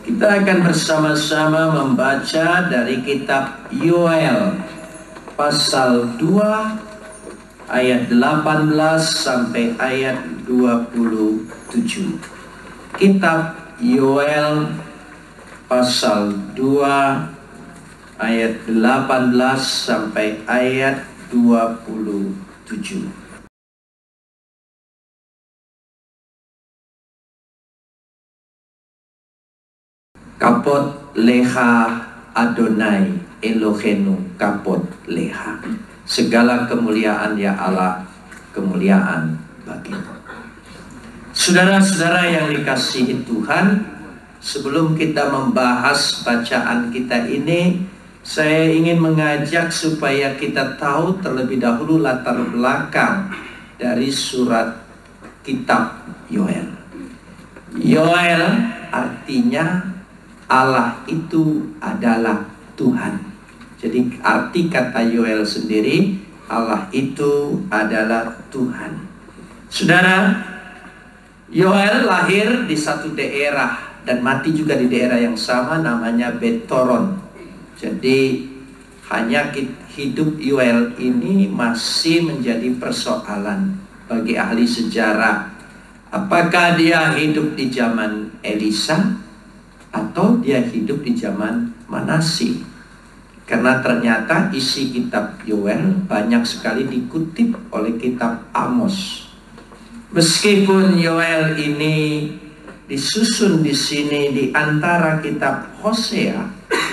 Kita akan bersama-sama membaca dari kitab Yoel pasal 2 ayat 18 sampai ayat 27. Kitab Yoel pasal 2 ayat 18 sampai ayat 27. Kapot leha Adonai Elohenu kapot leha. Segala kemuliaan ya Allah, kemuliaan bagimu. Saudara-saudara yang dikasihi Tuhan, sebelum kita membahas bacaan kita ini, saya ingin mengajak supaya kita tahu terlebih dahulu latar belakang dari surat kitab Yoel. Yoel artinya Allah itu adalah Tuhan. Jadi arti kata Yoel sendiri, Allah itu adalah Tuhan. Saudara, Yoel lahir di satu daerah dan mati juga di daerah yang sama, namanya Betoron. Jadi hanya hidup Yoel ini masih menjadi persoalan bagi ahli sejarah. Apakah dia hidup di zaman Elisa atau dia hidup di zaman Manasye? Karena ternyata isi kitab Yoel banyak sekali dikutip oleh kitab Amos. Meskipun Yoel ini disusun di sini di antara kitab Hosea,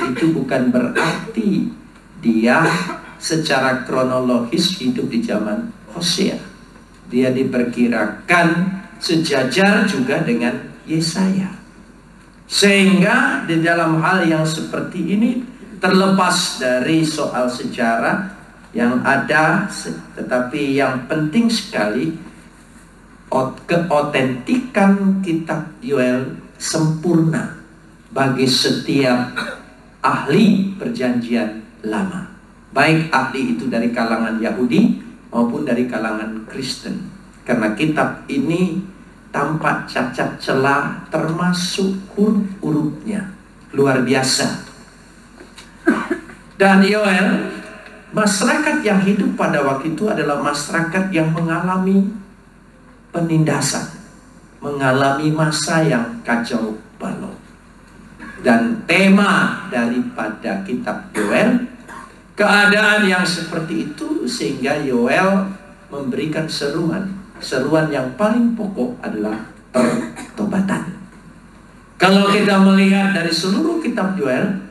itu bukan berarti dia secara kronologis hidup di zaman Hosea. Dia diperkirakan sejajar juga dengan Yesaya. Sehingga di dalam hal yang seperti ini, terlepas dari soal sejarah yang ada, tetapi yang penting sekali keotentikan kitab Yoel sempurna bagi setiap ahli perjanjian lama, baik ahli itu dari kalangan Yahudi maupun dari kalangan Kristen. Karena kitab ini tampak cacat celah, termasuk huruf-hurufnya luar biasa. Dan Yoel, masyarakat yang hidup pada waktu itu adalah masyarakat yang mengalami penindasan, mengalami masa yang kacau balau. Dan tema daripada kitab Yoel, keadaan yang seperti itu, sehingga Yoel memberikan seruan yang paling pokok adalah pertobatan. Kalau kita melihat dari seluruh kitab Yoel,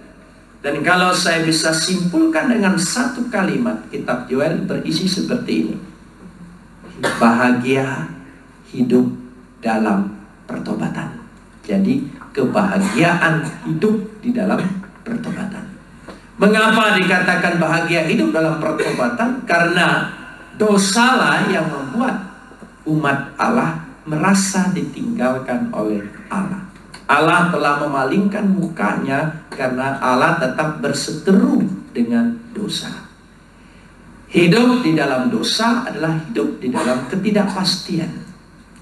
dan kalau saya bisa simpulkan dengan satu kalimat, kitab Yoel berisi seperti ini: bahagia hidup dalam pertobatan. Jadi kebahagiaan hidup di dalam pertobatan. Mengapa dikatakan bahagia hidup dalam pertobatan? Karena dosalah yang membuat umat Allah merasa ditinggalkan oleh Allah. Allah telah memalingkan mukanya karena Allah tetap berseteru dengan dosa. Hidup di dalam dosa adalah hidup di dalam ketidakpastian.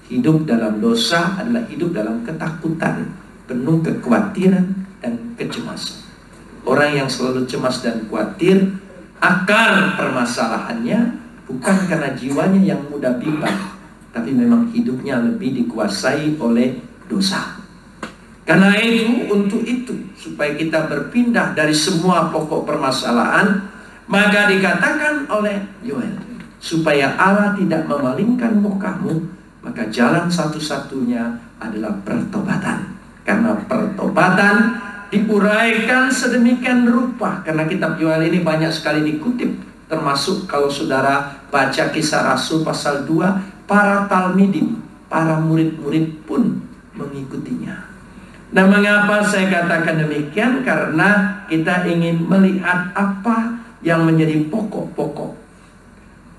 Hidup dalam dosa adalah hidup dalam ketakutan, penuh kekhawatiran dan kecemasan. Orang yang selalu cemas dan khawatir, akar permasalahannya bukan karena jiwanya yang mudah bimbang, tapi memang hidupnya lebih dikuasai oleh dosa. Karena itu, untuk itu, supaya kita berpindah dari semua pokok permasalahan, maka dikatakan oleh Yoel, supaya Allah tidak memalingkan mukamu, maka jalan satu-satunya adalah pertobatan. Karena pertobatan diuraikan sedemikian rupa. Karena kitab Yoel ini banyak sekali dikutip, termasuk kalau saudara baca Kisah Rasul pasal 2, para talmidim, para murid-murid pun mengikutinya. Nah, mengapa saya katakan demikian? Karena kita ingin melihat apa yang menjadi pokok-pokok.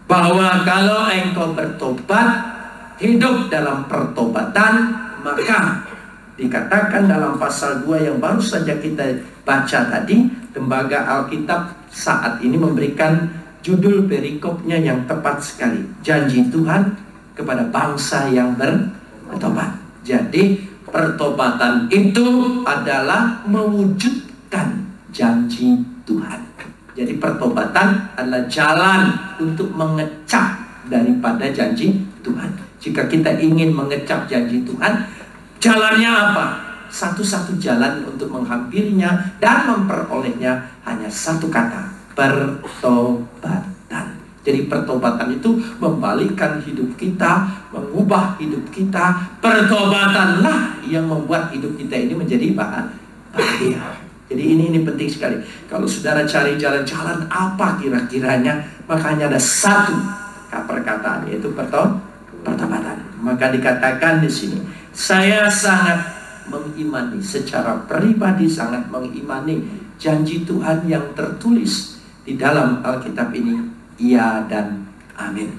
Bahwa kalau engkau bertobat, hidup dalam pertobatan, maka dikatakan dalam pasal 2 yang baru saja kita baca tadi, Lembaga Alkitab saat ini memberikan judul perikopnya yang tepat sekali. Janji Tuhan kepada bangsa yang bertobat. Jadi pertobatan itu adalah mewujudkan janji Tuhan. Jadi pertobatan adalah jalan untuk mengecap daripada janji Tuhan. Jika kita ingin mengecap janji Tuhan, jalannya apa? Satu-satu jalan untuk menghampirinya dan memperolehnya hanya satu kata: pertobatan. Jadi pertobatan itu membalikkan hidup kita, mengubah hidup kita. Pertobatanlah yang membuat hidup kita ini menjadi bahagia. Jadi ini penting sekali. Kalau saudara cari jalan-jalan apa kira-kiranya, makanya ada satu perkataan, yaitu pertobatan. Maka dikatakan di sini, saya sangat mengimani, secara pribadi sangat mengimani janji Tuhan yang tertulis di dalam Alkitab ini. Ya dan amin.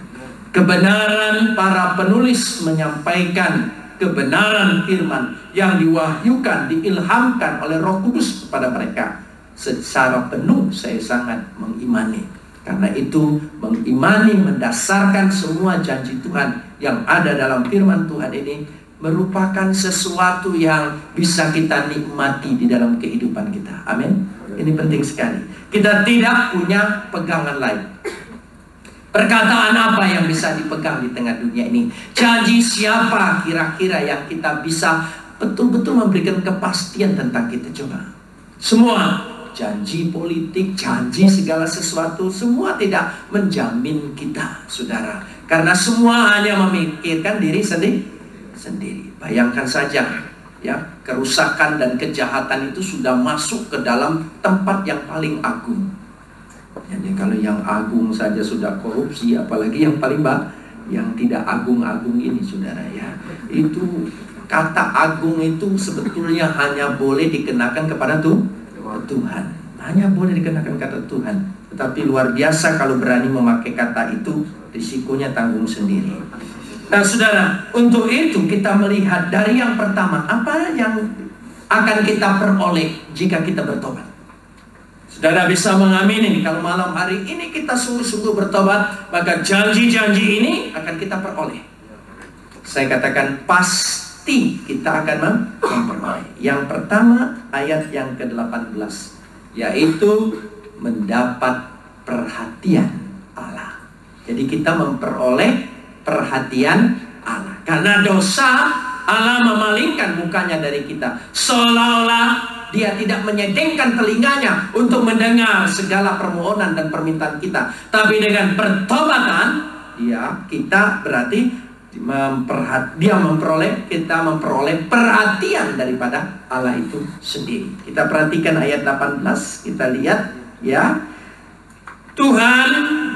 Kebenaran para penulis menyampaikan kebenaran firman yang diwahyukan, diilhamkan oleh Roh Kudus kepada mereka. Secara penuh saya sangat mengimani. Karena itu mengimani, mendasarkan semua janji Tuhan yang ada dalam firman Tuhan ini merupakan sesuatu yang bisa kita nikmati di dalam kehidupan kita. Amin. Ini penting sekali. Kita tidak punya pegangan lain. Perkataan apa yang bisa dipegang di tengah dunia ini? Janji siapa kira-kira yang kita bisa betul-betul memberikan kepastian tentang kita? Coba. Semua janji politik, janji segala sesuatu, semua tidak menjamin kita, saudara. Karena semua hanya memikirkan diri sendiri. Bayangkan saja, ya, kerusakan dan kejahatan itu sudah masuk ke dalam tempat yang paling agung. Jadi kalau yang agung saja sudah korupsi, apalagi yang paling yang tidak agung-agung ini, saudara, ya. Itu kata agung itu sebetulnya hanya boleh dikenakan kepada Tuhan. Hanya boleh dikenakan kata Tuhan. Tetapi luar biasa kalau berani memakai kata itu, risikonya tanggung sendiri. Nah, saudara, untuk itu kita melihat dari yang pertama, apa yang akan kita peroleh jika kita bertobat. Saudara bisa mengamini kalau malam hari ini kita sungguh-sungguh bertobat, maka janji-janji ini akan kita peroleh. Saya katakan pasti kita akan memperoleh. Yang pertama, ayat yang ke-18, yaitu mendapat perhatian Allah. Jadi kita memperoleh perhatian Allah. Karena dosa, Allah memalingkan mukanya dari kita, seolah-olah Dia tidak menyedengkan telinganya untuk mendengar segala permohonan dan permintaan kita. Tapi dengan pertobatan, kita berarti kita memperoleh perhatian daripada Allah itu sendiri. Kita perhatikan ayat 18, kita lihat, ya. Tuhan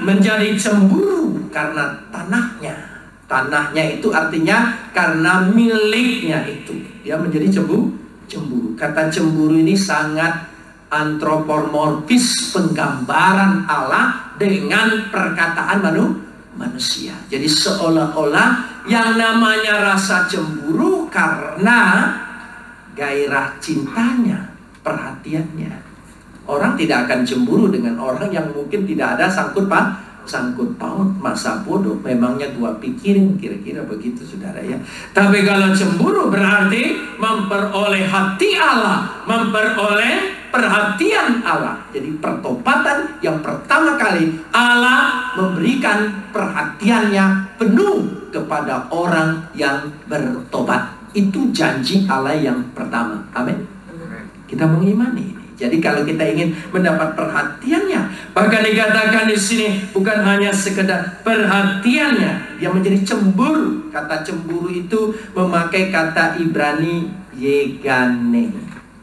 menjadi cemburu karena tanahnya. Tanahnya itu artinya karena miliknya itu. Dia menjadi cemburu. Kata cemburu ini sangat antropomorfis, penggambaran Allah dengan perkataan manusia. Jadi seolah-olah yang namanya rasa cemburu karena gairah cintanya, perhatiannya. Orang tidak akan cemburu dengan orang yang mungkin tidak ada sangkut paut, masa bodoh, memangnya gua pikirin, kira-kira begitu, saudara, ya. Tapi kalau cemburu berarti memperoleh hati Allah, memperoleh perhatian Allah. Jadi pertobatan yang pertama kali Allah memberikan perhatiannya penuh kepada orang yang bertobat. Itu janji Allah yang pertama. Amin. Kita mengimani ini. Jadi kalau kita ingin mendapat perhatiannya, bahkan dikatakan di sini bukan hanya sekedar perhatiannya, dia menjadi cemburu. Kata cemburu itu memakai kata Ibrani yegane.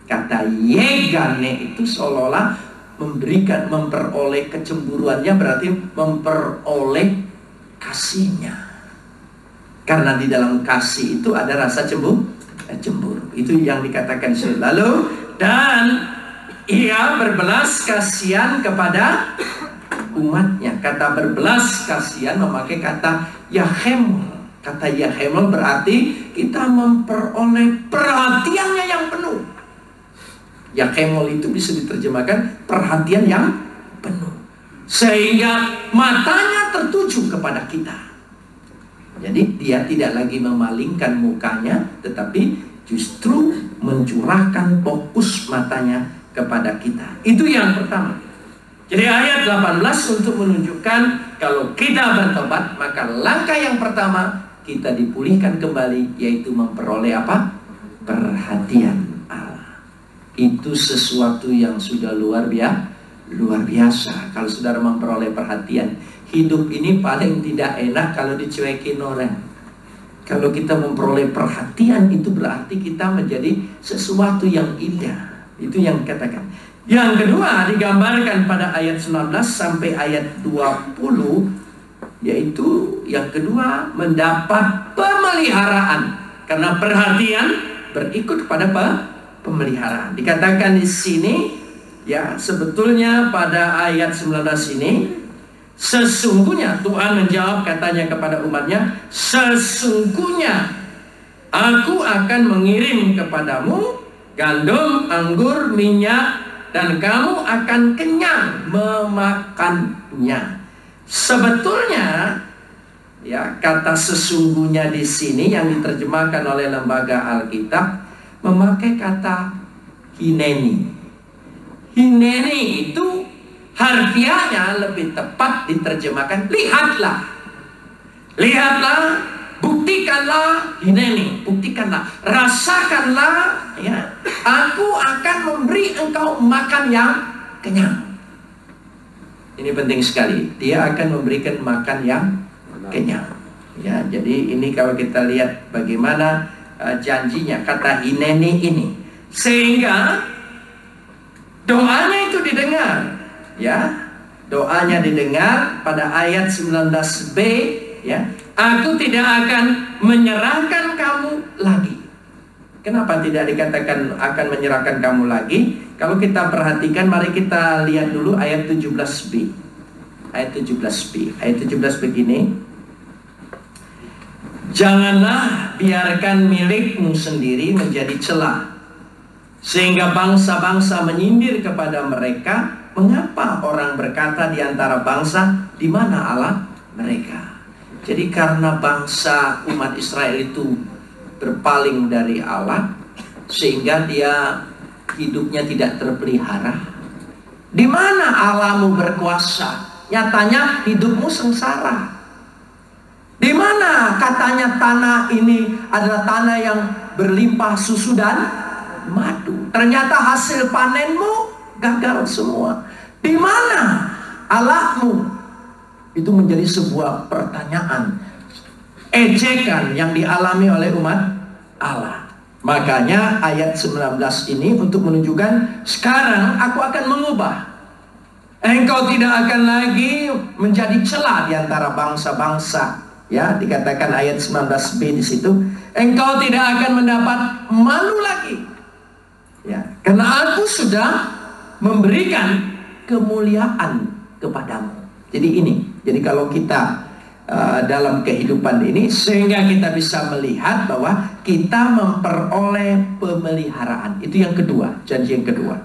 Kata yegane itu seolah-olah memperoleh kecemburuannya, berarti memperoleh kasihnya. Karena di dalam kasih itu ada rasa cemburu. Itu yang dikatakan di sini. Lalu dan Ia berbelas kasihan kepada umatnya. Kata berbelas kasihan memakai kata yahemol. Kata yahemol berarti kita memperoleh perhatiannya yang penuh. Yahemol itu bisa diterjemahkan perhatian yang penuh, sehingga matanya tertuju kepada kita. Jadi dia tidak lagi memalingkan mukanya, tetapi justru mencurahkan fokus matanya kepada kita. Itu yang pertama. Jadi ayat 18 untuk menunjukkan kalau kita bertobat, maka langkah yang pertama kita dipulihkan kembali, yaitu memperoleh apa? Perhatian Allah. Itu sesuatu yang sudah luar biasa. Kalau saudara memperoleh perhatian, hidup ini paling tidak enak kalau dicuekin orang. Kalau kita memperoleh perhatian, itu berarti kita menjadi sesuatu yang indah. Itu yang dikatakan. Yang kedua digambarkan pada ayat 19 sampai ayat 20, yaitu yang kedua mendapat pemeliharaan. Karena perhatian berikut kepada pemeliharaan. Dikatakan di sini, ya, sebetulnya pada ayat 19 ini, sesungguhnya Tuhan menjawab, katanya kepada umatnya, sesungguhnya aku akan mengirim kepadamu gandum, anggur, minyak, dan kamu akan kenyang memakannya. Sebetulnya, ya, kata sesungguhnya di sini yang diterjemahkan oleh Lembaga Alkitab memakai kata hineni. Hineni itu harfiahnya lebih tepat diterjemahkan lihatlah. Lihatlah, buktikanlah, hineni, buktikanlah, rasakanlah, ya. Aku akan memberi engkau makan yang kenyang. Ini penting sekali. Dia akan memberikan makan yang kenyang. Ya, jadi ini kalau kita lihat bagaimana janjinya, kata hineni ini, sehingga doanya itu didengar, ya. Doanya didengar pada ayat 19b, ya. Aku tidak akan menyerahkan kamu lagi. Kenapa tidak dikatakan akan menyerahkan kamu lagi? Kalau kita perhatikan, mari kita lihat dulu ayat 17b. Ayat 17b. Ayat 17 begini. Janganlah biarkan milikmu sendiri menjadi celah, sehingga bangsa-bangsa menyindir kepada mereka. Mengapa orang berkata di antara bangsa, di mana Allah mereka? Jadi karena bangsa umat Israel itu berpaling dari Allah, sehingga dia hidupnya tidak terpelihara. Di mana Allahmu berkuasa? Nyatanya hidupmu sengsara. Di mana katanya tanah ini adalah tanah yang berlimpah susu dan madu? Ternyata hasil panenmu gagal semua. Di mana Allahmu? Itu menjadi sebuah pertanyaan, ejekan yang dialami oleh umat Allah. Makanya ayat 19 ini untuk menunjukkan sekarang aku akan mengubah. Engkau tidak akan lagi menjadi celah di antara bangsa-bangsa. Ya, dikatakan ayat 19b di situ, engkau tidak akan mendapat malu lagi. Ya, karena aku sudah memberikan kemuliaan kepadamu. Jadi kalau kita dalam kehidupan ini, sehingga kita bisa melihat bahwa kita memperoleh pemeliharaan. Itu yang kedua, janji yang kedua.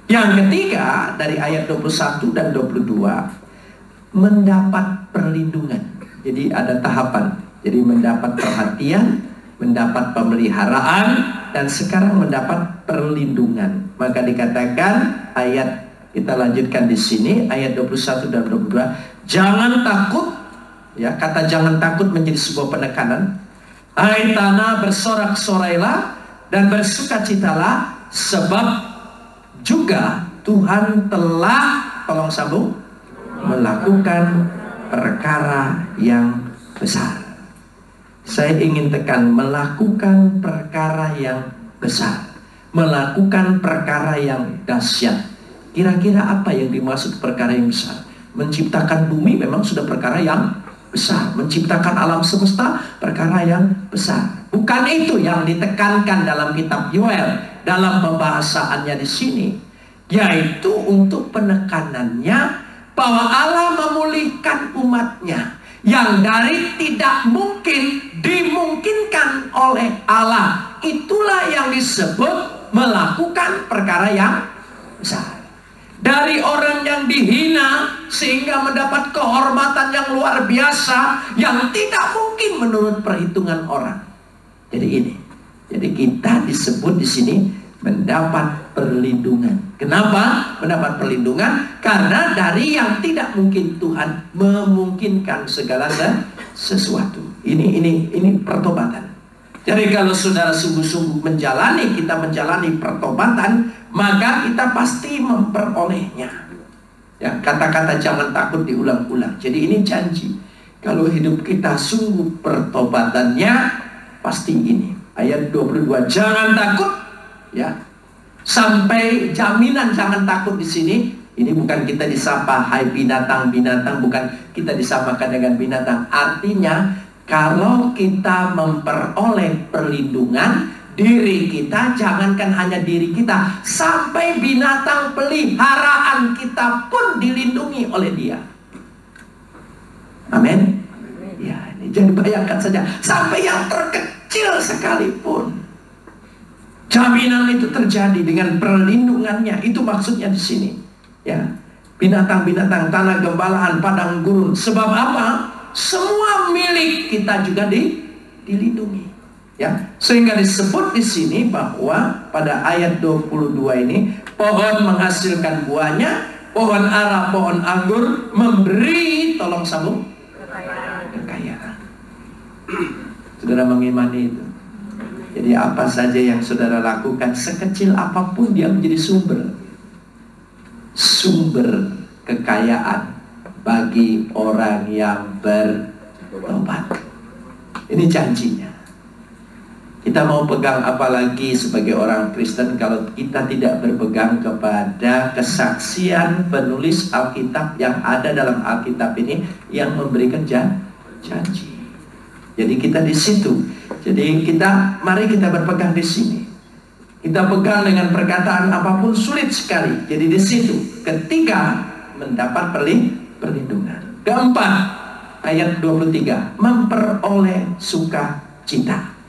Yang ketiga, dari ayat 21 dan 22, mendapat perlindungan. Jadi ada tahapan. Jadi mendapat perhatian, mendapat pemeliharaan, dan sekarang mendapat perlindungan. Maka dikatakan ayat, kita lanjutkan di sini ayat 21 dan 22, jangan takut. Ya, kata jangan takut menjadi sebuah penekanan. Hai tanah, bersorak-sorailah dan bersukacitalah, sebab juga Tuhan telah, tolong sambung, melakukan perkara yang besar. Saya ingin tekan, melakukan perkara yang besar, melakukan perkara yang dahsyat. Kira-kira apa yang dimaksud perkara yang besar? Menciptakan bumi memang sudah perkara yang besar. Menciptakan alam semesta perkara yang besar. Bukan itu yang ditekankan dalam kitab Yoel dalam pembahasannya di sini, yaitu untuk penekanannya bahwa Allah memulihkan umatnya yang dari tidak mungkin dimungkinkan oleh Allah. Itulah yang disebut melakukan perkara yang besar. Dari orang yang dihina sehingga mendapat kehormatan yang luar biasa yang tidak mungkin menurut perhitungan orang. Jadi ini Jadi kita disebut di sini mendapat perlindungan. Kenapa mendapat perlindungan? Karena dari yang tidak mungkin Tuhan memungkinkan segala sesuatu. Ini pertobatan. Jadi kalau saudara sungguh-sungguh kita menjalani pertobatan, maka kita pasti memperolehnya. Ya, kata-kata jangan takut diulang-ulang. Jadi ini janji. Kalau hidup kita sungguh pertobatannya, pasti ini. Ayat 22, jangan takut. Ya, sampai jaminan jangan takut di sini. Ini bukan kita disapa hai binatang-binatang, bukan kita disamakan dengan binatang. Artinya kalau kita memperoleh perlindungan, diri kita, jangankan hanya diri kita, sampai binatang peliharaan kita pun dilindungi oleh Dia. Amin. Ya, ini jadi bayangkan saja, sampai yang terkecil sekalipun, jaminan itu terjadi dengan perlindungannya. Itu maksudnya di sini. Ya, binatang-binatang, tanah gembalaan, padang gurun. Sebab apa? Semua milik kita juga dilindungi. Ya, sehingga disebut di sini bahwa pada ayat 22 ini, pohon menghasilkan buahnya, pohon ara, pohon anggur memberi, tolong sambung, kekayaan. Saudara mengimani itu. Jadi apa saja yang saudara lakukan, sekecil apapun, dia menjadi sumber kekayaan bagi orang yang bertobat. Ini janjinya. Kita mau pegang apalagi sebagai orang Kristen kalau kita tidak berpegang kepada kesaksian penulis Alkitab yang ada dalam Alkitab ini yang memberikan janji. Jadi kita di situ. Jadi mari kita berpegang di sini. Kita pegang dengan perkataan apapun sulit sekali. Jadi di situ ketika mendapat perlindungan. Keempat, ayat 23, memperoleh sukacita.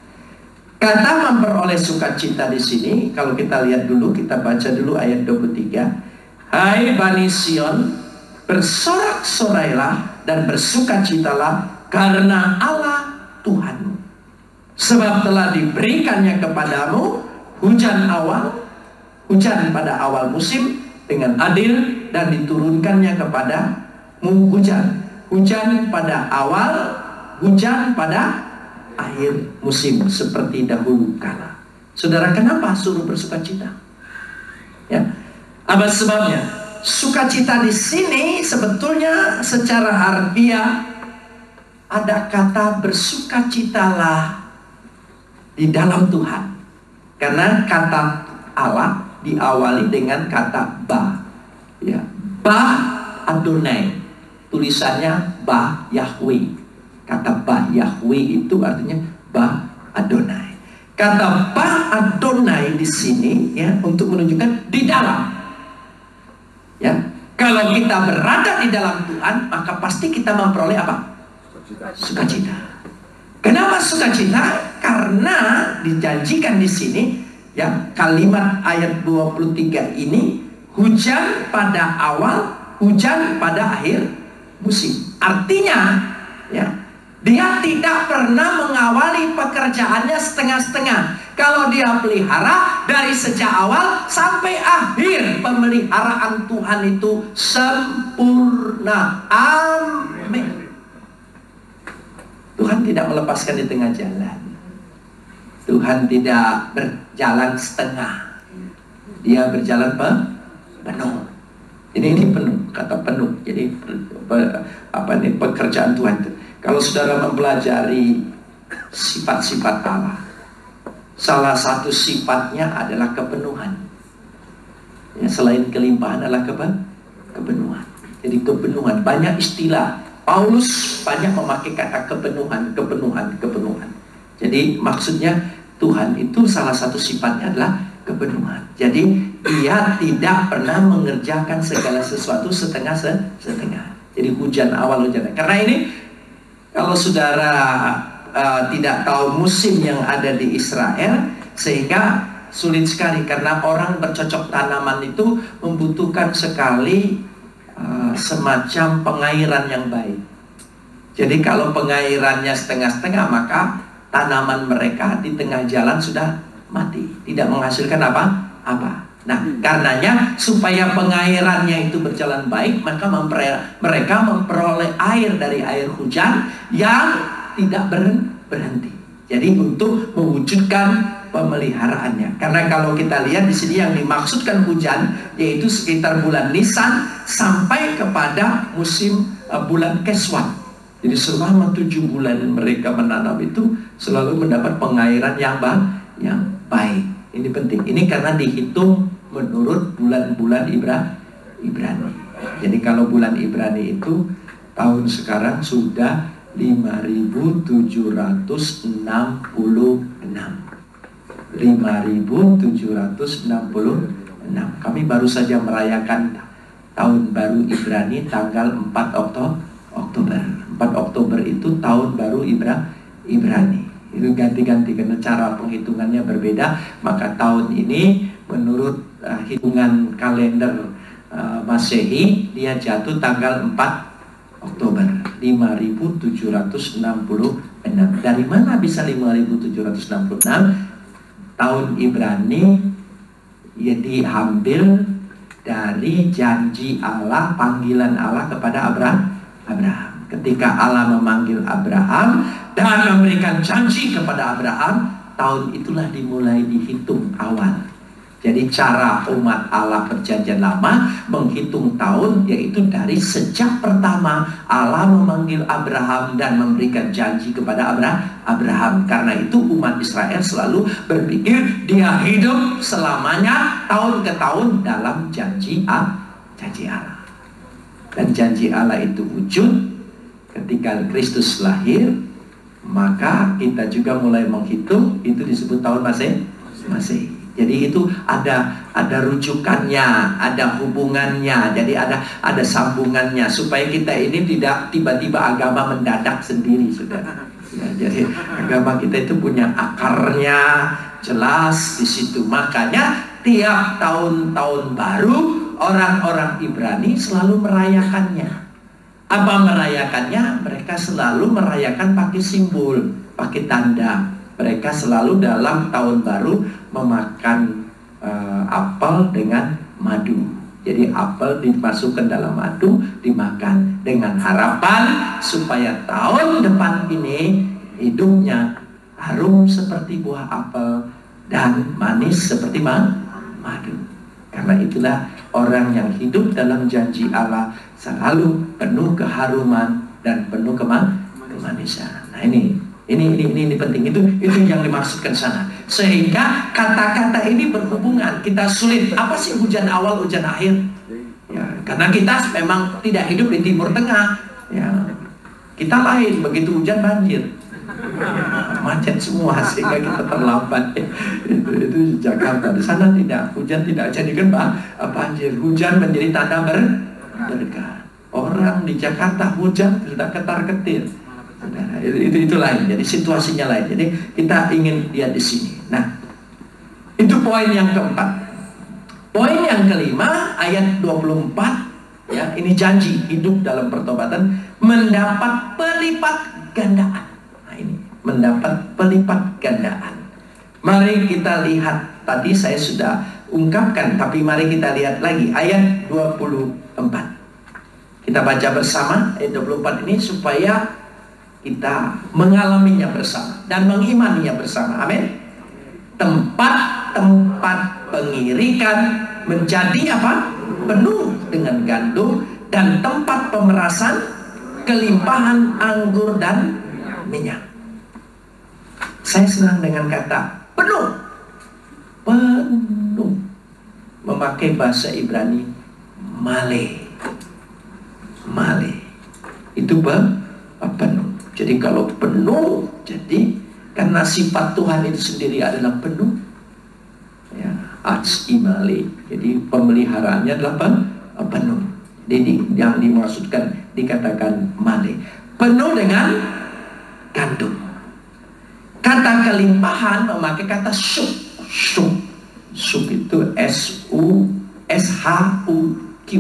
Kata memperoleh sukacita di sini, kalau kita lihat dulu, kita baca dulu ayat 23. Hai Bani Sion, bersorak-sorailah dan bersukacitalah karena Allah Tuhanmu. Sebab telah diberikannya kepadamu hujan hujan pada awal musim dengan adil, dan diturunkannya kepadamu hujan pada awal, hujan pada akhir musim seperti dahulu kala. Saudara, kenapa suruh bersukacita? Ya, apa sebabnya? Sukacita di sini sebetulnya secara harfiah ada kata bersukacitalah di dalam Tuhan. Karena kata Allah diawali dengan kata ba. Ya, ba Adonai. Tulisannya ba Yahweh. Kata ba Yahweh itu artinya ba Adonai. Kata ba Adonai di sini ya untuk menunjukkan di dalam. Ya, kalau kita berada di dalam Tuhan, maka pasti kita memperoleh apa? Sukacita. Kenapa sukacita? Karena dijanjikan di sini ya, kalimat ayat 23 ini, hujan pada awal, hujan pada akhir musim. Artinya ya, dia tidak pernah mengawali pekerjaannya setengah-setengah. Kalau dia pelihara dari sejak awal sampai akhir, pemeliharaan Tuhan itu sempurna. Amin. Tuhan tidak melepaskan di tengah jalan. Tuhan tidak berjalan setengah. Dia berjalan penuh. Ini penuh, kata penuh. Jadi pekerjaan Tuhan itu. Kalau saudara mempelajari sifat-sifat Allah, salah satu sifatnya adalah kepenuhan. Ya, selain kelimpahan adalah kepenuhan. Jadi kepenuhan, banyak istilah. Paulus banyak memakai kata kepenuhan. Jadi maksudnya Tuhan itu salah satu sifatnya adalah kepenuhan. Jadi dia tidak pernah mengerjakan segala sesuatu setengah-setengah. Jadi hujan awal, hujan. Karena ini kalau saudara tidak tahu musim yang ada di Israel, sehingga sulit sekali karena orang bercocok tanaman itu membutuhkan sekali semacam pengairan yang baik. Jadi kalau pengairannya setengah-setengah, maka tanaman mereka di tengah jalan sudah mati, tidak menghasilkan apa-apa. Nah, karenanya supaya pengairannya itu berjalan baik, maka mereka memperoleh air dari air hujan yang tidak berhenti. Jadi untuk mewujudkan pemeliharaannya. Karena kalau kita lihat di sini yang dimaksudkan hujan yaitu sekitar bulan Nisan sampai kepada musim bulan Keswan. Jadi selama 7 bulan mereka menanam itu selalu mendapat pengairan yang baik. Ini penting. Ini karena dihitung menurut bulan-bulan Ibrani. Jadi kalau bulan Ibrani itu tahun sekarang sudah 5.766. 5.766. Kami baru saja merayakan tahun baru Ibrani tanggal 4 Oktober. 4 Oktober itu tahun baru Ibrani. Itu ganti-ganti karena cara penghitungannya berbeda. Maka tahun ini menurut hitungan kalender Masehi dia jatuh tanggal 4 Oktober 5.766. Dari mana bisa 5.766? Tahun Ibrani ya diambil dari janji Allah, panggilan Allah kepada Abraham. Ketika Allah memanggil Abraham dan memberikan janji kepada Abraham, tahun itulah dimulai dihitung awal. Jadi cara umat Allah perjanjian lama menghitung tahun yaitu dari sejak pertama Allah memanggil Abraham dan memberikan janji kepada Abraham. Karena itu umat Israel selalu berpikir dia hidup selamanya tahun ke tahun dalam janji Allah. Dan janji Allah itu wujud ketika Kristus lahir, maka kita juga mulai menghitung, itu disebut tahun Masehi. Jadi itu ada rujukannya, ada hubungannya, jadi ada sambungannya supaya kita ini tidak tiba-tiba agama mendadak sendiri, saudara. Ya, jadi agama kita itu punya akarnya jelas di situ. Makanya tiap tahun baru orang-orang Ibrani selalu merayakannya. Apa merayakannya? Mereka selalu merayakan pakai simbol, pakai tanda. Mereka selalu dalam tahun baru memakan apel dengan madu. Jadi apel dimasukkan dalam madu, dimakan dengan harapan supaya tahun depan ini hidupnya harum seperti buah apel dan manis seperti madu. Karena itulah orang yang hidup dalam janji Allah selalu penuh keharuman dan penuh kemanisan. Nah ini penting, itu yang dimaksudkan sana. Sehingga kata-kata ini berhubungan. Kita sulit, apa sih hujan awal, hujan akhir? Ya, karena kita memang tidak hidup di Timur Tengah. Ya, kita lain, begitu hujan banjir, macet semua sehingga kita terlambat. Itu Jakarta. Di sana tidak, hujan tidak jadikan banjir. Hujan menjadi tanda berkah. Orang di Jakarta hujan sudah ketar-ketir. Nah, itu lain, jadi situasinya lain. Jadi kita ingin lihat di sini. Nah, itu poin yang keempat. Poin yang kelima, ayat 24, ya, ini janji hidup dalam pertobatan mendapat pelipat gandaan. Nah, ini mendapat pelipat gandaan. Mari kita lihat, tadi saya sudah ungkapkan, tapi mari kita lihat lagi ayat 24. Kita baca bersama ayat 24 ini supaya kita mengalaminya bersama dan mengimaninya bersama. Amin. Tempat-tempat pengirikan menjadi apa? Penuh dengan gandum, dan tempat pemerasan kelimpahan anggur dan minyak. Saya senang dengan kata penuh. Penuh. Memakai bahasa Ibrani male. Itu penuh. Jadi kalau penuh, jadi karena sifat Tuhan itu sendiri adalah penuh, ya, imale. Jadi pemeliharaannya adalah penuh. Jadi yang dimaksudkan dikatakan male, penuh dengan gandum. Kata kelimpahan memakai kata sup. Sup itu SHUQ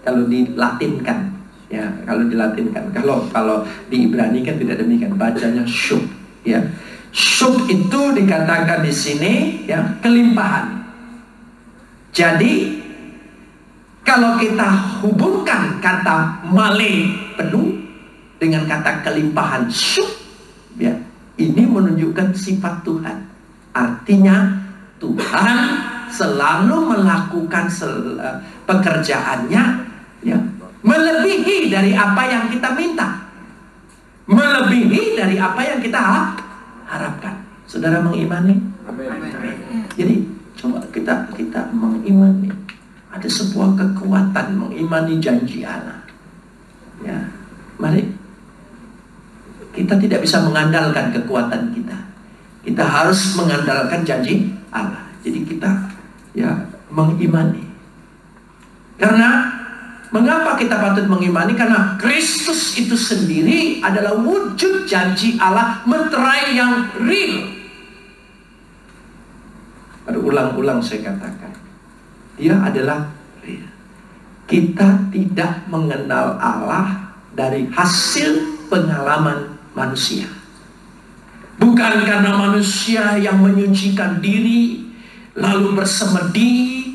kalau dilatinkan. Ya, kalau dilatinkan, kalau di Ibrani kan tidak demikian, bacanya syuk, ya. Syuk itu dikatakan di sini ya kelimpahan. Jadi kalau kita hubungkan kata male penuh dengan kata kelimpahan syuk, ya, ini menunjukkan sifat Tuhan. Artinya Tuhan selalu melakukan pekerjaannya ya, melebihi dari apa yang kita minta, melebihi dari apa yang kita harapkan. Saudara mengimani? Amin. Jadi coba kita mengimani. Ada sebuah kekuatan mengimani janji Allah. Ya, mari. Kita tidak bisa mengandalkan kekuatan kita. Kita harus mengandalkan janji Allah. Jadi kita ya mengimani. Karena mengapa kita patut mengimani? Karena Kristus itu sendiri adalah wujud janji Allah meterai yang real. Berulang-ulang saya katakan, dia adalah real. Kita tidak mengenal Allah dari hasil pengalaman manusia. Bukan karena manusia yang menyucikan diri lalu bersemedi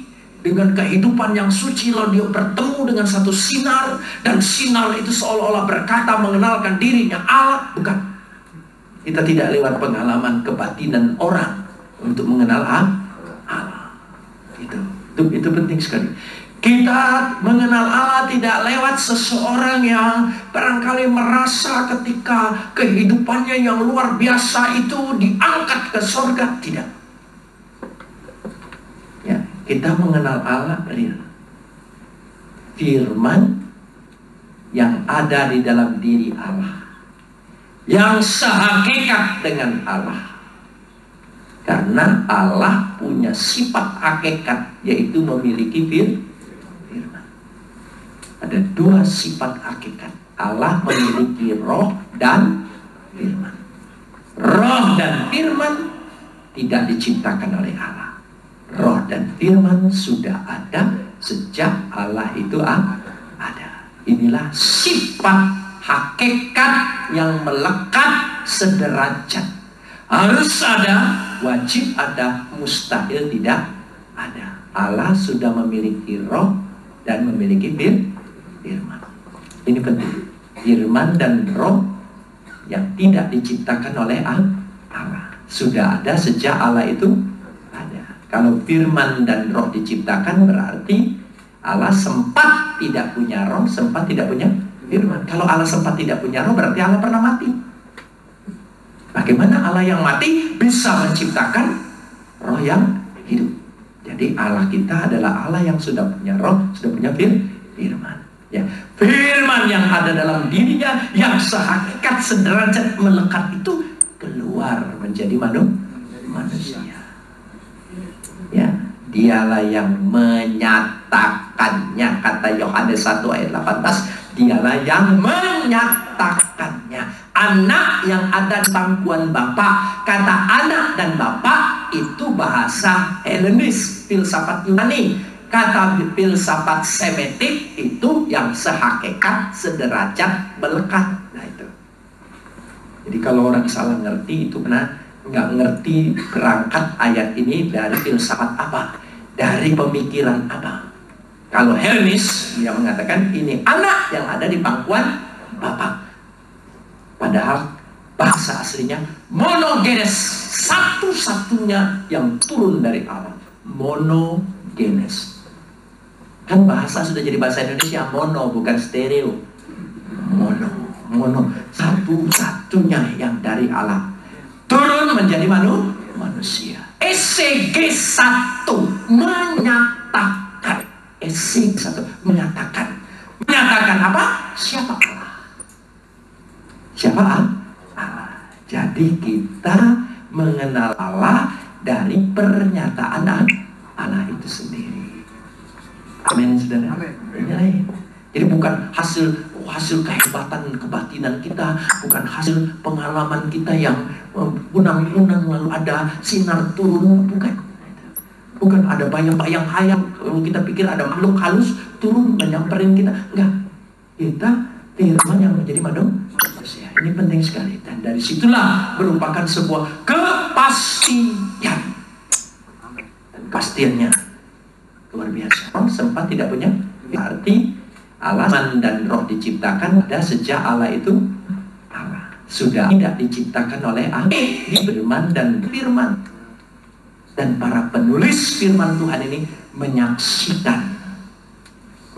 dengan kehidupan yang suci, lalu dia bertemu dengan satu sinar, dan sinar itu seolah-olah berkata mengenalkan dirinya Allah. Bukan. Kita tidak lewat pengalaman kebatinan orang untuk mengenal Allah. Itu penting sekali. Kita mengenal Allah tidak lewat seseorang yang barangkali merasa ketika kehidupannya yang luar biasa itu diangkat ke surga. Tidak. Ya, kita mengenal Allah real. Firman yang ada di dalam diri Allah, yang sehakikat dengan Allah. Karena Allah punya sifat hakikat, yaitu memiliki firman. Ada dua sifat hakikat. Allah memiliki roh dan firman. Roh dan firman tidak diciptakan oleh Allah. Roh dan firman sudah ada sejak Allah itu ada. Inilah sifat hakikat yang melekat sederajat. Harus ada, wajib ada, mustahil tidak ada. Allah sudah memiliki roh dan memiliki firman. Ini penting. Firman dan roh yang tidak diciptakan oleh Allah sudah ada sejak Allah itu ada. Kalau firman dan roh diciptakan, berarti Allah sempat tidak punya roh, sempat tidak punya firman. Kalau Allah sempat tidak punya roh, berarti Allah pernah mati. Bagaimana Allah yang mati bisa menciptakan roh yang hidup? Jadi Allah kita adalah Allah yang sudah punya roh, sudah punya firman. Ya, firman yang ada dalam dirinya, yang sehakikat sederajat melekat itu keluar menjadi manusia. Ya, dialah yang menyatakannya, kata Yohanes 1 ayat 18. Dialah yang menyatakannya. Anak yang ada di pangkuan Bapa. Kata anak dan Bapa itu bahasa Helenis, filsafat Yunani. Kata filsafat Semitik itu yang sehakikat, sederajat, melekat. Nah itu. Jadi kalau orang salah ngerti itu nggak ngerti berangkat ayat ini dari filsafat apa, dari pemikiran apa. Kalau Helenis yang mengatakan ini anak yang ada di pangkuan Bapa. Padahal bahasa aslinya monogenes, satu-satunya yang turun dari Allah. Monogenes. Kan bahasa sudah jadi bahasa Indonesia, mono bukan stereo. Mono, satu-satunya yang dari Allah turun menjadi manusia. ECG 1 menyatakan. ECG 1 menyatakan. Menyatakan apa? Siapa Allah? Siapa Allah? Jadi kita mengenal Allah dari pernyataan Allah itu sendiri. Amin, saudara. Amin. Jadi bukan hasil kehebatan kebatinan kita, bukan hasil pengalaman kita yang unang-unang lalu ada sinar turun, bukan ada bayang-bayang hayal lalu kita pikir ada makhluk halus turun menyamperin kita. Enggak. Kita firman yang menjadi manusia. ini penting sekali. Dan dari situlah merupakan sebuah kepastian. Dan kepastiannya luar biasa. Sempat tidak punya arti alasan dan roh diciptakan ada sejak Allah itu Allah. Sudah tidak diciptakan oleh Allah. Firman dan firman. Dan para penulis firman Tuhan ini menyaksikan.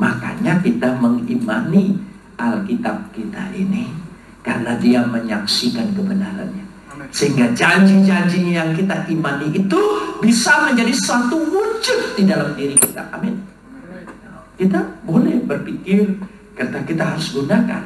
Makanya kita mengimani Alkitab kita ini karena dia menyaksikan kebenarannya. Sehingga janji-janjinya yang kita imani itu bisa menjadi satu wujud di dalam diri kita. Amin. Kita boleh berpikir karena kita harus gunakan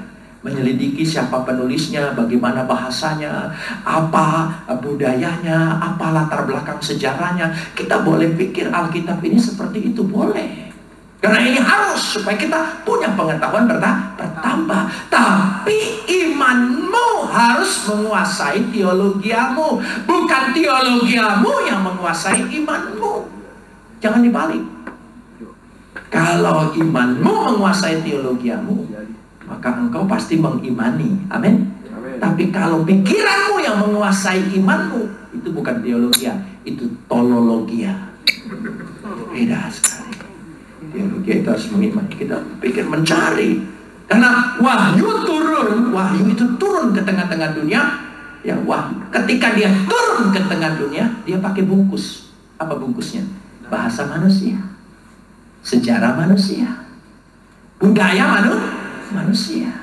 menyelidiki siapa penulisnya, bagaimana bahasanya, apa budayanya, apa latar belakang sejarahnya. Kita boleh pikir Alkitab ini seperti itu, boleh. Karena ini harus supaya kita punya pengetahuan bertambah. Tapi imanmu harus menguasai teologiamu, bukan teologiamu yang menguasai imanmu. Jangan dibalik. Kalau imanmu menguasai teologiamu, maka engkau pasti mengimani. Amin. Tapi kalau pikiranmu yang menguasai imanmu, itu bukan teologia, itu tolologia. Beda sekali. Teologia itu harus mengimani. Kita pikir mencari. Karena wahyu itu turun ke tengah-tengah dunia. Ya, wahyu. Ketika dia turun ke tengah dunia, dia pakai bungkus. Apa bungkusnya? Bahasa manusia, sejarah manusia, budaya manusia.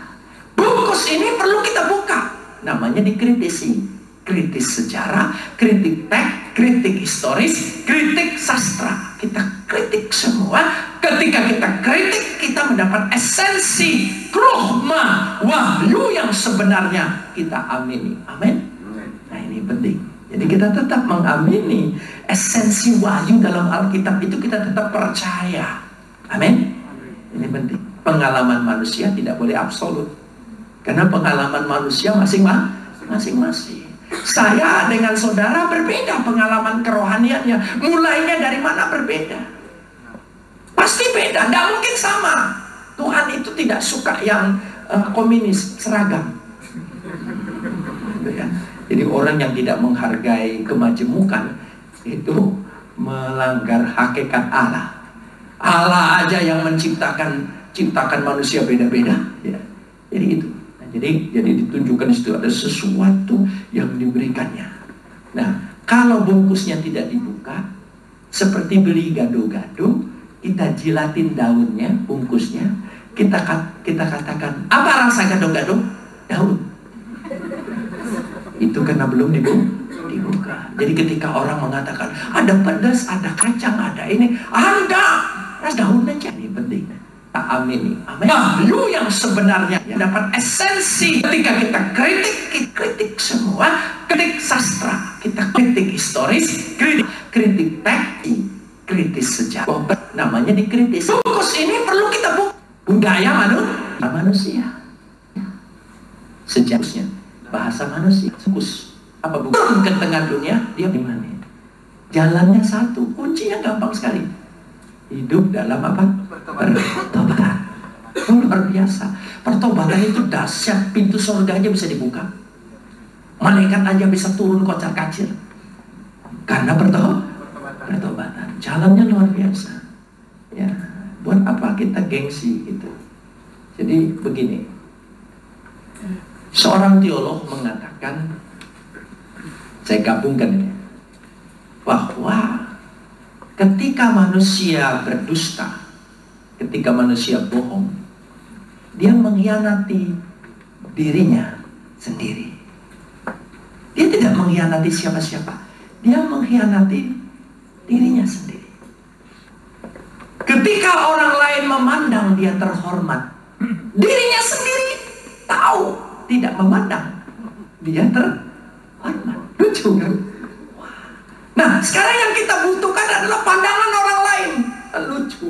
Bungkus ini perlu kita buka. Namanya dikritisi. Kritis sejarah, kritik teks, kritik historis, kritik sastra. Kita kritik semua. Ketika kita kritik, kita mendapat esensi krokma, wahyu yang sebenarnya kita amini. Amin. Nah, ini penting. Jadi kita tetap mengamini esensi wahyu dalam Alkitab itu, kita tetap percaya. Amin. Ini penting. Pengalaman manusia tidak boleh absolut. Karena pengalaman manusia masing-masing. Saya dengan saudara berbeda pengalaman kerohaniannya. Mulainya dari mana berbeda. Pasti beda, tidak mungkin sama. Tuhan itu tidak suka yang komunis, seragam. Jadi orang yang tidak menghargai kemajemukan itu melanggar hakikat Allah. Allah aja yang menciptakan manusia beda-beda. Ya. Jadi itu. Jadi ditunjukkan di situ ada sesuatu yang diberikannya. Nah, kalau bungkusnya tidak dibuka, seperti beli gado-gado, kita jilatin daunnya, bungkusnya, kita katakan, apa rasa gado-gado? Daun. Itu karena belum dibuka. Jadi ketika orang mengatakan, ada pedas, ada kacang, ada ini, enggak, daun aja. Ini penting. Amin. Amin. Wahyu yang sebenarnya dapat esensi. Ketika kita kritik semua, kritik sastra, kita kritik historis, kritik teks, kritis sejarah. Namanya dikritis. Bungkus ini perlu kita buka. Budaya manusia, sejarahnya, bahasa manusia. Bungkus apa bungkus ke tengah dunia? Dia gimana? Jalannya satu, kuncinya gampang sekali. Hidup dalam apa? Pertobatan. Luar biasa. Pertobatan itu dahsyat. Pintu surga aja bisa dibuka. Malaikat aja bisa turun kocar kacir. Karena pertobatan. Jalannya luar biasa. Ya, buat apa kita gengsi gitu. Jadi begini. Seorang teolog mengatakan, saya gabungkan ini, bahwa ketika manusia berdusta, ketika manusia bohong, dia mengkhianati dirinya sendiri. Dia tidak mengkhianati siapa-siapa. Dia mengkhianati dirinya sendiri. Ketika orang lain memandang dia terhormat, dirinya sendiri tahu tidak memandang dia terhormat. Lucu kan? Nah, sekarang yang kita butuhkan adalah pandangan orang lain. Lucu.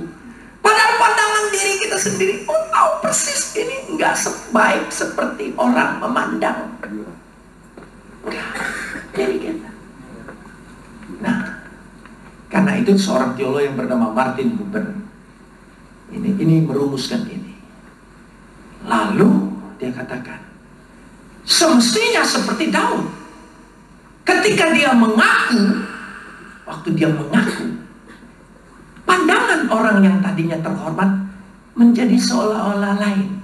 Padahal pandangan diri kita sendiri, tahu persis ini nggak sebaik seperti orang memandang. Jadi kita. Nah, karena itu seorang teolog yang bernama Martin Buber ini merumuskan ini. Lalu dia katakan, Semestinya seperti Daud. Ketika dia mengaku, waktu dia mengaku, pandangan orang yang tadinya terhormat menjadi seolah-olah lain,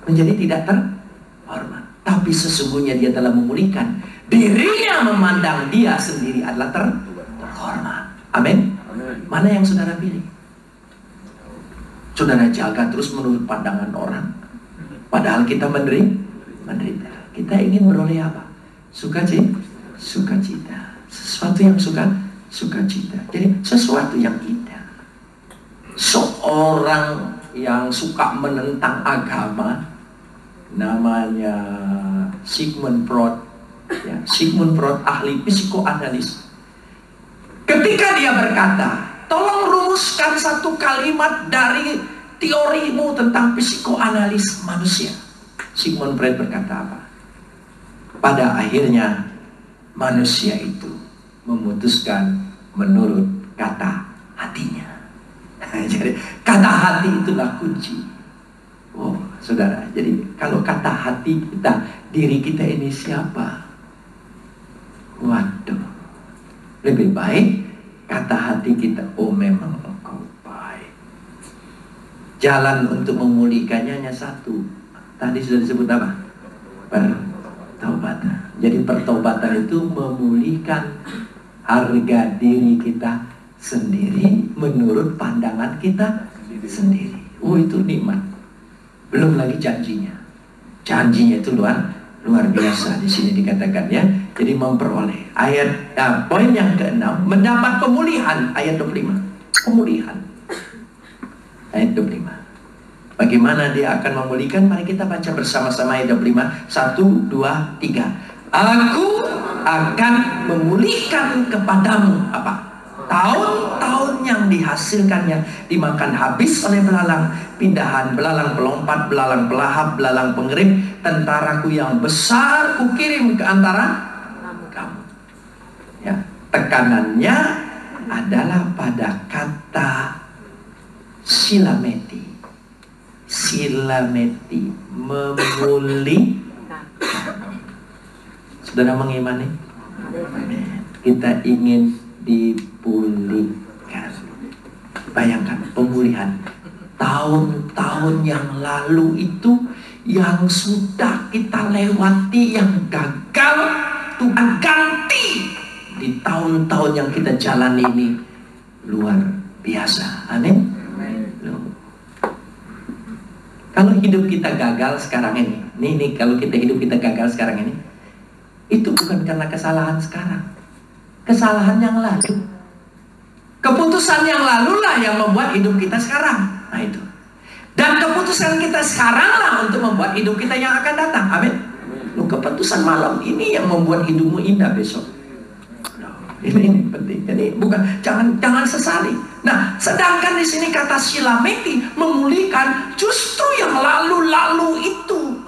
menjadi tidak terhormat. Tapi sesungguhnya dia telah memulihkan dirinya, memandang dia sendiri adalah terhormat. Amin. Mana yang saudara pilih? Saudara jaga terus menurut pandangan orang, padahal kita menderita. Kita ingin beroleh apa? Sukacita. Sesuatu yang sukacita. Jadi sesuatu yang indah. Seorang yang suka menentang agama, namanya Sigmund Freud. Ya, Sigmund Freud, ahli psikoanalis. Ketika dia berkata, tolong rumuskan satu kalimat dari teorimu tentang psikoanalis manusia. Sigmund Freud berkata apa? Pada akhirnya manusia itu memutuskan menurut kata hatinya. Jadi kata hati itulah kunci. Oh, saudara, jadi kalau kata hati kita, diri kita ini siapa? Waduh, lebih baik kata hati kita, oh memang engkau baik. Jalan untuk memulihkannya hanya satu. Tadi sudah disebut apa? Pertobatan. Jadi pertobatan itu memulihkan harga diri kita sendiri menurut pandangan kita sendiri. Oh, itu nikmat. Belum lagi janjinya. Janjinya itu luar biasa. Di sini dikatakan ya. Jadi memperoleh. Poin yang ke-6, mendapat pemulihan. Ayat 25. Pemulihan. Ayat 25. Bagaimana dia akan memulihkan? Mari kita baca bersama-sama ayat 25. 1, 2, 3. Aku akan memulihkan kepadamu apa? Tahun-tahun yang dihasilkannya dimakan habis oleh belalang, pindahan belalang pelompat, belalang pelahap, belalang pengerim, tentaraku yang besar kukirim ke antara kamu. Ya, tekanannya adalah pada kata silameti. Silameti, memulihkan. Saudara mengimani? Kita ingin dipulihkan. Bayangkan pemulihan tahun-tahun yang lalu itu, yang sudah kita lewati, yang gagal, Tuhan ganti di tahun-tahun yang kita jalani ini. Luar biasa. Amin. Kalau hidup kita gagal sekarang ini, kalau hidup kita gagal sekarang ini, itu bukan karena kesalahan sekarang. Kesalahan yang lalu, keputusan yang lalu lah yang membuat hidup kita sekarang. Nah itu. Dan keputusan kita sekarang lah untuk membuat hidup kita yang akan datang. Amin. Keputusan malam ini yang membuat hidupmu indah besok. Ini penting. Jadi bukan, jangan sesali. Nah, sedangkan di sini kata silameti, memulihkan, justru yang lalu-lalu itu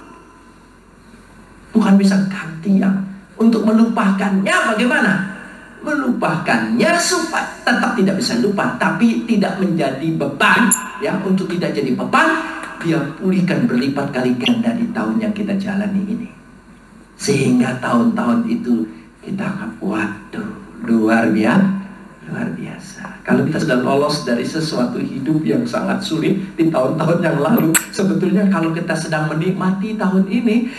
Tuhan bisa ganti yang untuk melupakannya. Bagaimana? Melupakannya supaya tetap tidak bisa lupa, tapi tidak menjadi beban. Ya, untuk tidak jadi beban, dia pulihkan berlipat kali ganda di tahun yang kita jalani ini. Sehingga tahun-tahun itu kita akan, waduh, luar biasa. Kalau kita sudah lolos dari sesuatu hidup yang sangat sulit di tahun-tahun yang lalu, sebetulnya kalau kita sedang menikmati tahun ini,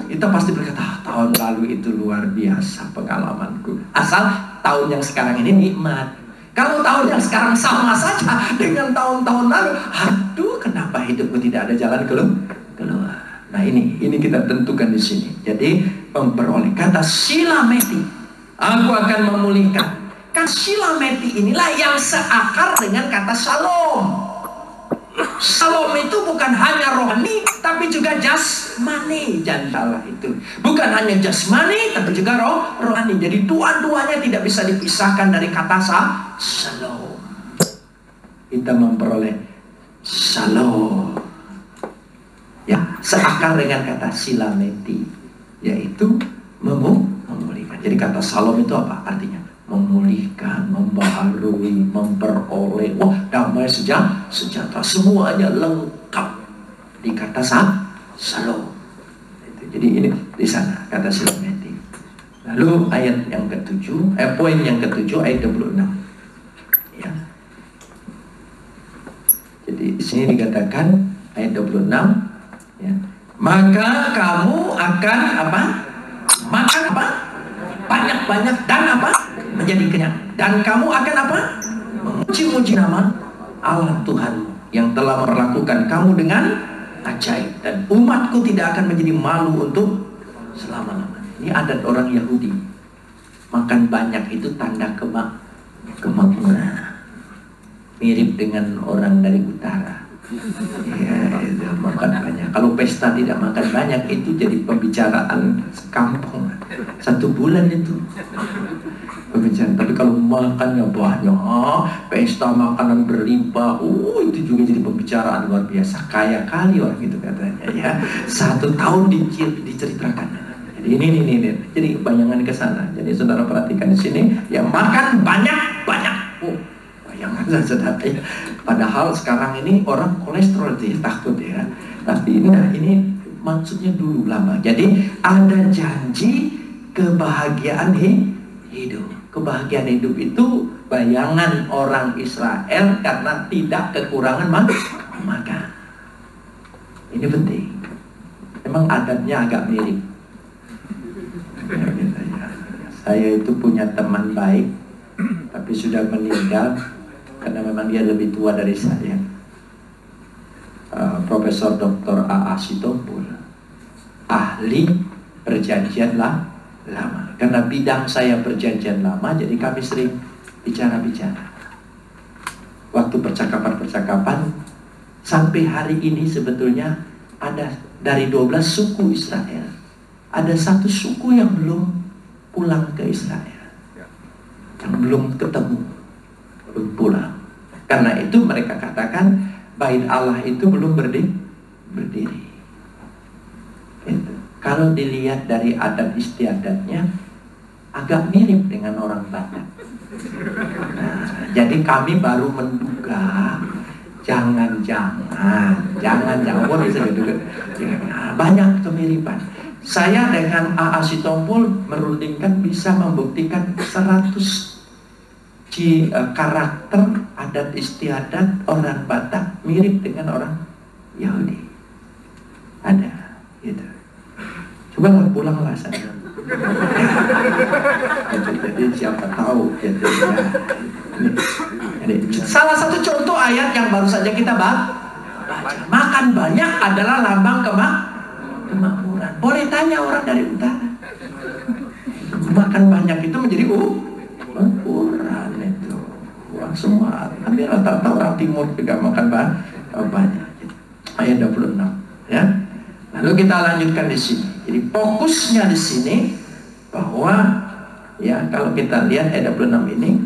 kita pasti berkata, tahun lalu itu luar biasa pengalamanku. Asal tahun yang sekarang ini nikmat. Kalau tahun yang sekarang sama saja dengan tahun-tahun lalu, aduh, kenapa hidupku tidak ada jalan keluar? Nah ini kita tentukan di sini. Jadi memperoleh kata silameti, aku akan memulihkan. Kan silameti inilah yang seakar dengan kata shalom. Shalom itu bukan hanya rohani, tapi juga jasmani. Jangan salah itu. Bukan hanya jasmani, tapi juga rohani. Jadi dua-duanya tidak bisa dipisahkan dari kata shalom. Kita memperoleh shalom. Ya, seakar dengan kata silameti, yaitu memulihkan. Jadi kata shalom itu apa artinya? Memulihkan, membaharui, memperoleh. Wah, damai sejahtera, semuanya lengkap di kata shalom. Jadi ini di sana kata silometik. Lalu ayat yang ketujuh, poin yang ketujuh ayat 26. Ya. Jadi di sini dikatakan ayat 26, ya. Maka kamu akan apa? Makan apa? Banyak-banyak dan apa? Menjadi kenyang. Dan kamu akan apa? Memuji-muji nama Allah Tuhan yang telah memperlakukan kamu dengan ajaib, dan umatku tidak akan menjadi malu untuk selama-lamanya. Ini adat orang Yahudi. Makan banyak itu tanda kemakmuran. Mirip dengan orang dari utara. Ya, itu makan banyak. Kalau pesta tidak makan banyak itu jadi pembicaraan sekampung. 1 bulan itu pembicaraan. Tapi kalau makannya banyak, pesta makanan berlimpah, itu juga jadi pembicaraan luar biasa. Kaya kali orang itu katanya, ya. 1 tahun diceritakan. Jadi ini. Jadi bayangan ke sana. Jadi saudara perhatikan di sini, ya, makan banyak. Bayangan saudara. Padahal sekarang ini orang kolesterol dia takut, ya. Tapi ini maksudnya dulu lama. Jadi ada janji kebahagiaan hidup. Kebahagiaan hidup itu bayangan orang Israel karena tidak kekurangan makan. Ini penting. Memang adatnya agak mirip. Saya itu punya teman baik, tapi sudah meninggal karena memang dia lebih tua dari saya. Profesor Dr. A.A. Sitompul, ahli perjanjian lama. Karena bidang saya perjanjian lama, jadi kami sering bicara-bicara. Waktu percakapan-percakapan, sampai hari ini sebetulnya ada dari 12 suku Israel, ada 1 suku yang belum pulang ke Israel, yang belum ketemu, belum pulang. Karena itu mereka katakan Bait Allah itu belum berdiri. Itu. Kalau dilihat dari adat istiadatnya agak mirip dengan orang Batak. Nah, jadi kami baru menduga jangan-jangan bisa juga. Banyak kemiripan. Saya dengan A.A. Sitompul merundingkan bisa membuktikan 100 karakter adat istiadat orang Batak mirip dengan orang Yahudi. Ada, gitu. Coba pulanglah sana. Jadi siapa tahu, gitu, ya. Jadi, salah satu contoh ayat yang baru saja kita baca. Makan banyak adalah lambang kemakmuran. Boleh tanya orang dari utara. Makan banyak itu menjadi kemakmuran itu. Wah, semua. Hampir rata-rata orang timur juga makan banyak. Ayat 26, ya. Lalu kita lanjutkan di sini. Jadi fokusnya di sini bahwa, ya, kalau kita lihat ayat 26 ini,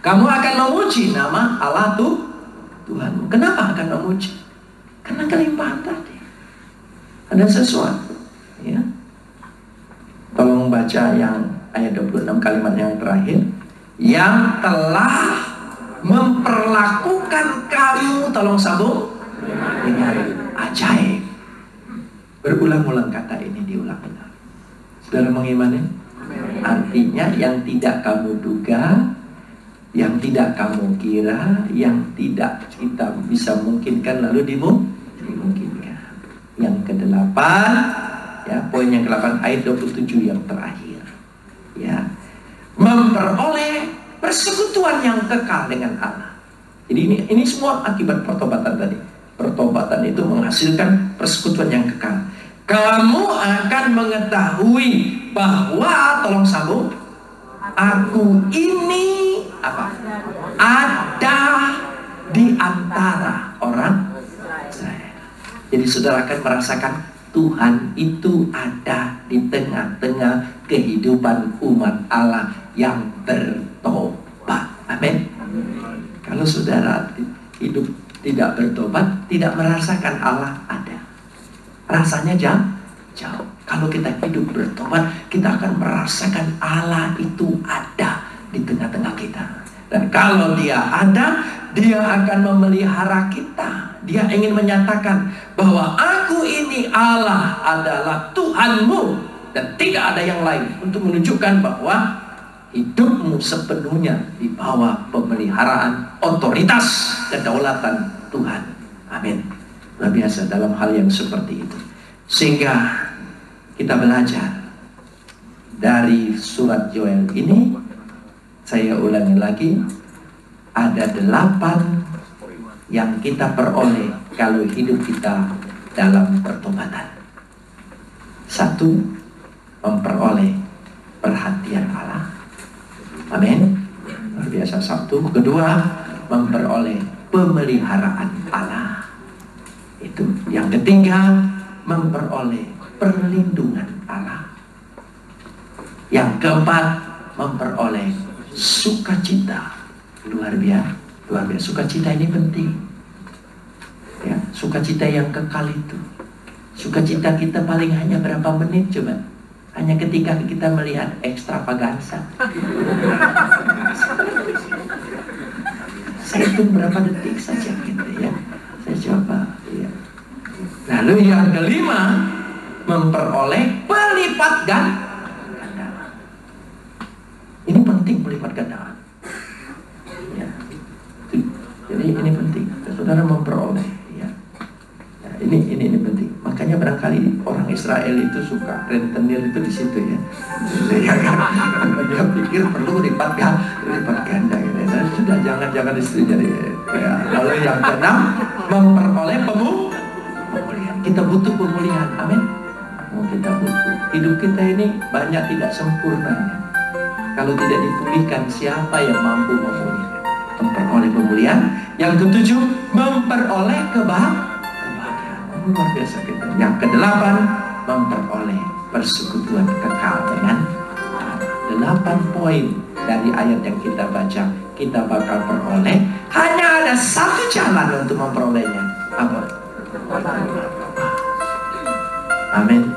kamu akan memuji nama Allah Tuhanmu. Kenapa akan memuji? Karena kelimpahan tadi. Ada sesuatu, ya. Tolong baca yang ayat 26 kalimat yang terakhir. Yang telah memperlakukan kamu, tolong sambung, dengan ajaib. Berulang-ulang kata ini diulang-ulang. Saudara mengimani? Artinya yang tidak kamu duga, yang tidak kamu kira, yang tidak kita bisa mungkinkan lalu dimungkinkan. Yang ke-8, ya, poin yang ke-8 ayat 27 yang terakhir, ya, memperoleh persekutuan yang kekal dengan Allah. Jadi ini semua akibat pertobatan tadi. Pertobatan itu menghasilkan persekutuan yang kekal. Kamu akan mengetahui bahwa, tolong sambung, aku ini apa? Ada di antara orang Israel. Jadi saudara akan merasakan Tuhan itu ada di tengah-tengah kehidupan umat Allah yang bertobat. Amin. Kalau saudara hidup tidak bertobat, tidak merasakan Allah ada. Rasanya jauh. Kalau kita hidup bertobat, kita akan merasakan Allah itu ada di tengah-tengah kita. Dan kalau dia ada, Dia akan memelihara kita. Dia ingin menyatakan bahwa aku ini Allah adalah Tuhanmu dan tidak ada yang lain, untuk menunjukkan bahwa hidupmu sepenuhnya di bawah pemeliharaan otoritas kedaulatan Tuhan. Amin. Luar biasa dalam hal yang seperti itu. Sehingga kita belajar dari surat Yoel ini. Saya ulangi lagi, ada 8 yang kita peroleh kalau hidup kita dalam pertobatan. 1, memperoleh perhatian Allah. Amin. Luar biasa. 1. Kedua, memperoleh pemeliharaan Allah. Itu. Yang ketiga, memperoleh perlindungan Allah. Yang keempat, memperoleh sukacita. Luar biasa. Luar biasa. Sukacita ini penting. Ya, sukacita yang kekal itu. Sukacita kita paling hanya berapa menit coba? Hanya ketika kita melihat ekstravaganza. Saya hitung berapa detik saja gitu ya. Saya coba. Ya. Lalu yang kelima, memperoleh pelipat ganda. Ini penting, pelipat ganda. Ya. Jadi ini penting. Saudara memperoleh. Ya. Nah, ini penting. Makanya barangkali orang Israel itu suka rentenir itu di situ ya. Ya kan? Dia pikir perlu lipat ganda. Gitu. Nah, sudah jangan istri jadi. Ya. Lalu yang keenam, memperoleh pemulihan. Kita butuh pemulihan. Amin. Kita butuh. Hidup kita ini banyak tidak sempurnanya. Kalau tidak dipulihkan, siapa yang mampu memulihkan? Memperoleh pemulihan. Yang ketujuh, memperoleh kebahagiaan. Luar biasa kita. Yang kedelapan, memperoleh persekutuan kekal dengan 8 poin dari ayat yang kita baca. Kita bakal peroleh. Hanya ada satu jalan untuk memperolehnya. Apa? Amin.